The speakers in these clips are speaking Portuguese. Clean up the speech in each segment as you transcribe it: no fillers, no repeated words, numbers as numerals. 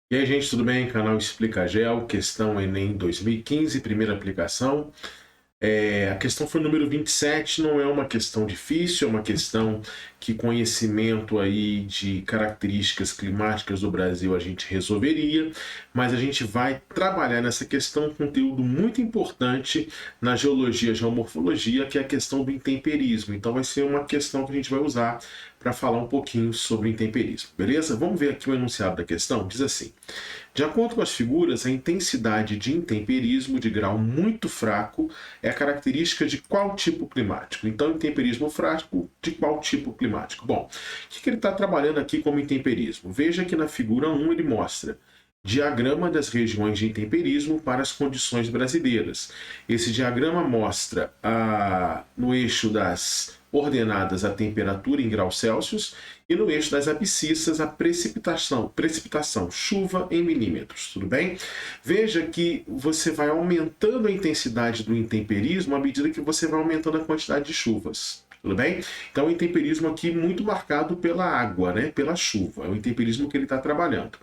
E aí, gente, tudo bem? Canal Explica Gel, questão Enem 2015, primeira aplicação. A questão foi número 27, não é uma questão difícil, é uma questão que conhecimento aí de características climáticas do Brasil a gente resolveria, mas a gente vai trabalhar nessa questão um conteúdo muito importante na geologia e geomorfologia, que é a questão do intemperismo. Então vai ser uma questão que a gente vai usar para falar um pouquinho sobre o intemperismo, beleza? Vamos ver aqui o enunciado da questão, diz assim: de acordo com as figuras, a intensidade de intemperismo de grau muito fraco é a característica de qual tipo climático? Então, intemperismo fraco de qual tipo climático? Bom, o que ele está trabalhando aqui como intemperismo? Veja que na figura 1 ele mostra diagrama das regiões de intemperismo para as condições brasileiras. Esse diagrama mostra no eixo das ordenadas a temperatura em graus Celsius e no eixo das abscissas a precipitação, chuva em milímetros, tudo bem? Veja que você vai aumentando a intensidade do intemperismo à medida que você vai aumentando a quantidade de chuvas. Tudo bem? Então, o intemperismo aqui muito marcado pela água, né? Pela chuva. É o intemperismo que ele está trabalhando.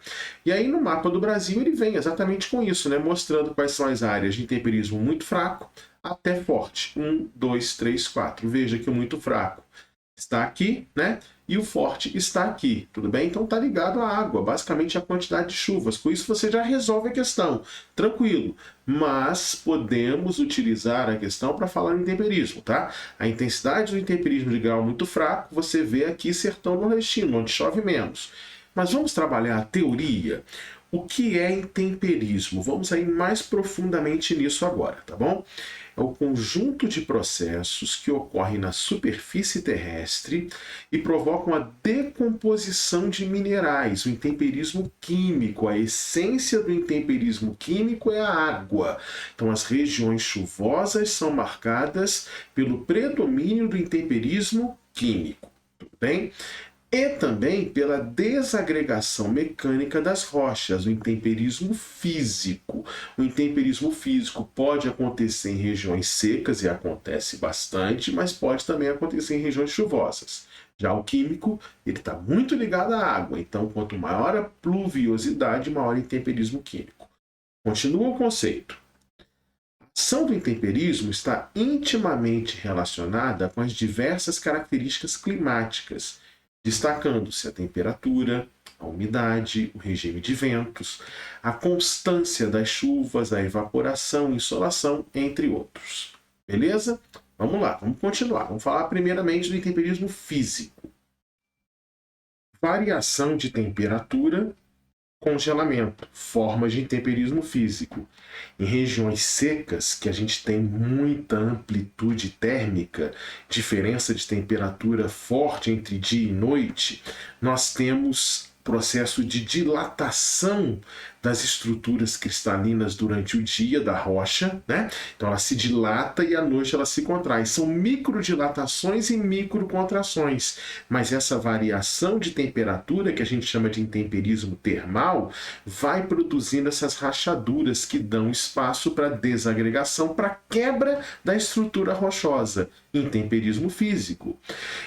E aí, no mapa do Brasil, ele vem exatamente com isso, né? Mostrando quais são as áreas de intemperismo muito fraco até forte. 1, 2, 3, 4. Veja que o muito fraco está aqui, né? E o forte está aqui, tudo bem? Então está ligado à água, basicamente a quantidade de chuvas. Com isso você já resolve a questão, tranquilo. Mas podemos utilizar a questão para falar em intemperismo, tá? A intensidade do intemperismo de grau muito fraco, você vê aqui sertão nordestino, onde chove menos. Mas vamos trabalhar a teoria. O que é intemperismo? Vamos aí mais profundamente nisso agora, tá bom? É o conjunto de processos que ocorrem na superfície terrestre e provocam a decomposição de minerais, o intemperismo químico. A essência do intemperismo químico é a água. Então, as regiões chuvosas são marcadas pelo predomínio do intemperismo químico. Tudo bem? E também pela desagregação mecânica das rochas, o intemperismo físico. O intemperismo físico pode acontecer em regiões secas, e acontece bastante, mas pode também acontecer em regiões chuvosas. Já o químico, ele está muito ligado à água, então quanto maior a pluviosidade, maior o intemperismo químico. Continua o conceito. A ação do intemperismo está intimamente relacionada com as diversas características climáticas, destacando-se a temperatura, a umidade, o regime de ventos, a constância das chuvas, a evaporação, insolação, entre outros. Beleza? Vamos lá, vamos continuar. Vamos falar primeiramente do intemperismo físico. Variação de temperatura, congelamento, formas de intemperismo físico. Em regiões secas, que a gente tem muita amplitude térmica, diferença de temperatura forte entre dia e noite, nós temos processo de dilatação das estruturas cristalinas durante o dia da rocha, né? Então ela se dilata e à noite ela se contrai. São microdilatações e microcontrações, mas essa variação de temperatura, que a gente chama de intemperismo termal, vai produzindo essas rachaduras que dão espaço para desagregação, para quebra da estrutura rochosa, intemperismo físico.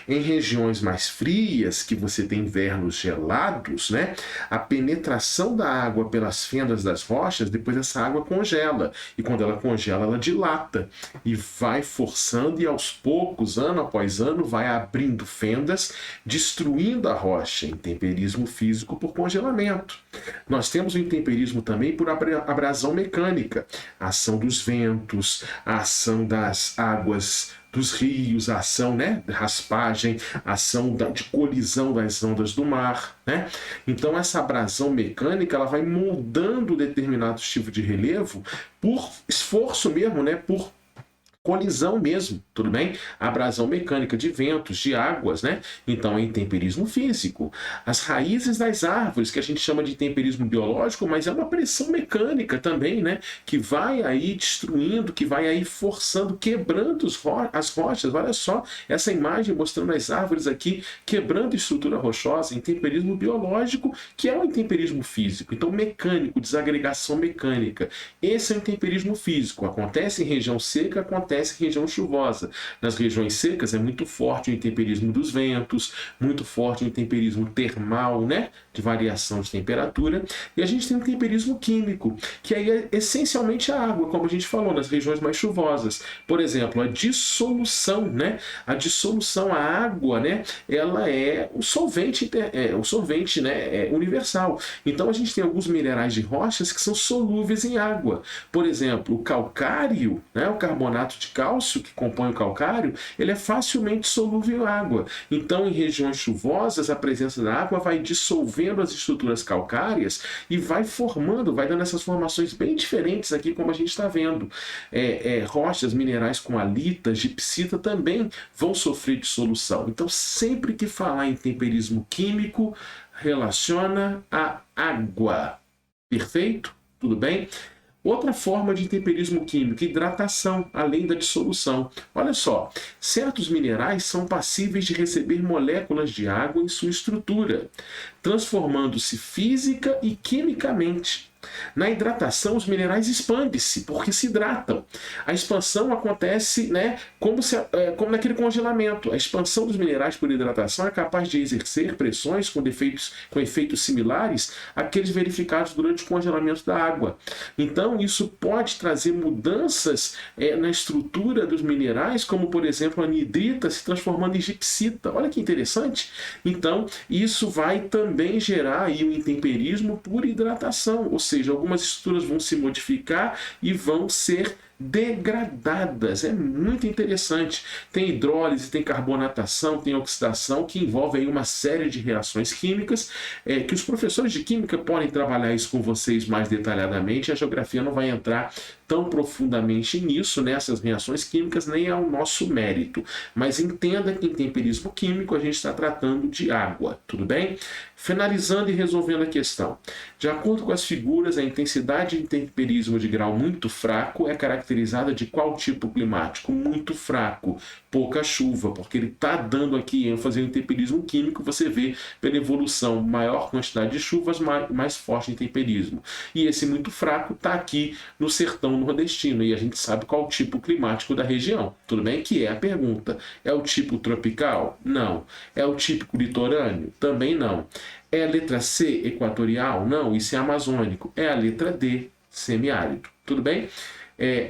Em regiões mais frias, que você tem invernos gelados, né, a penetração da água pelas fendas das rochas, depois essa água congela. E quando ela congela, ela dilata e vai forçando, e aos poucos, ano após ano, vai abrindo fendas, destruindo a rocha. Intemperismo físico por congelamento. Nós temos o intemperismo também por abrasão mecânica, a ação dos ventos, a ação das águas dos rios, a ação, né, raspagem, a ação de colisão das ondas do mar, né? Então essa abrasão mecânica ela vai moldando determinados tipos de relevo por esforço mesmo, né, por colisão mesmo, tudo bem? Abrasão mecânica de ventos, de águas, né? Então é intemperismo físico. As raízes das árvores, que a gente chama de intemperismo biológico, mas é uma pressão mecânica também, né? Que vai aí destruindo, que vai aí forçando, quebrando as rochas. Olha só essa imagem mostrando as árvores aqui, quebrando a estrutura rochosa, intemperismo biológico, que é o intemperismo físico. Então mecânico, desagregação mecânica. Esse é o intemperismo físico. Acontece em região seca, acontece acontece em região chuvosa. Nas regiões secas é muito forte o intemperismo dos ventos, muito forte o intemperismo termal, né, de variação de temperatura, e a gente tem o intemperismo químico, que aí é essencialmente a água, como a gente falou, nas regiões mais chuvosas. Por exemplo, a dissolução, né, a água, né, ela é o solvente, né, universal. Então a gente tem alguns minerais de rochas que são solúveis em água. Por exemplo, o calcário, né, o carbonato de cálcio que compõe o calcário, ele é facilmente solúvel em água. Então, em regiões chuvosas, a presença da água vai dissolvendo as estruturas calcárias e vai formando, vai dando essas formações bem diferentes aqui, como a gente está vendo. Rochas, minerais com halita, gipsita também vão sofrer dissolução. Então, sempre que falar em temperismo químico, relaciona a água. Perfeito? Tudo bem? Outra forma de intemperismo químico, hidratação, além da dissolução. Olha só, certos minerais são passíveis de receber moléculas de água em sua estrutura, transformando-se física e quimicamente. Na hidratação, os minerais expandem-se, porque se hidratam. A expansão acontece, né, como naquele congelamento. A expansão dos minerais por hidratação é capaz de exercer pressões com efeitos similares àqueles verificados durante o congelamento da água. Então, isso pode trazer mudanças na estrutura dos minerais, como, por exemplo, a anidrita se transformando em gipsita. Olha que interessante. Então, isso vai também gerar aí um intemperismo por hidratação, ou seja, algumas estruturas vão se modificar e vão ser degradadas. É muito interessante. Tem hidrólise, tem carbonatação, tem oxidação, que envolve aí uma série de reações químicas que os professores de química podem trabalhar isso com vocês mais detalhadamente. A geografia não vai entrar tão profundamente nisso, nessas reações químicas, nem ao nosso mérito. Mas entenda que em temperismo químico a gente está tratando de água, tudo bem? Finalizando e resolvendo a questão. De acordo com as figuras, a intensidade de temperismo de grau muito fraco é caracterizada de qual tipo climático? Muito fraco, pouca chuva, porque ele está dando aqui ênfase ao intemperismo químico, você vê pela evolução, maior quantidade de chuvas, mais forte intemperismo. E esse muito fraco está aqui no sertão nordestino, e a gente sabe qual o tipo climático da região, tudo bem? Que é a pergunta. É o tipo tropical? Não. É o típico litorâneo? Também não. É a letra C, equatorial? Não, isso é amazônico. É a letra D, semiárido. Tudo bem?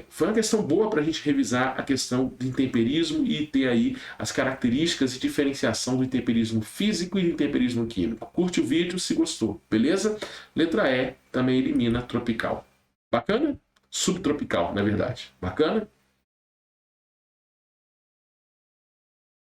Foi uma questão boa para a gente revisar a questão do intemperismo e ter aí as características e diferenciação do intemperismo físico e do intemperismo químico. Curte o vídeo se gostou, beleza? Letra E também elimina tropical. Bacana? Subtropical, na verdade. Bacana?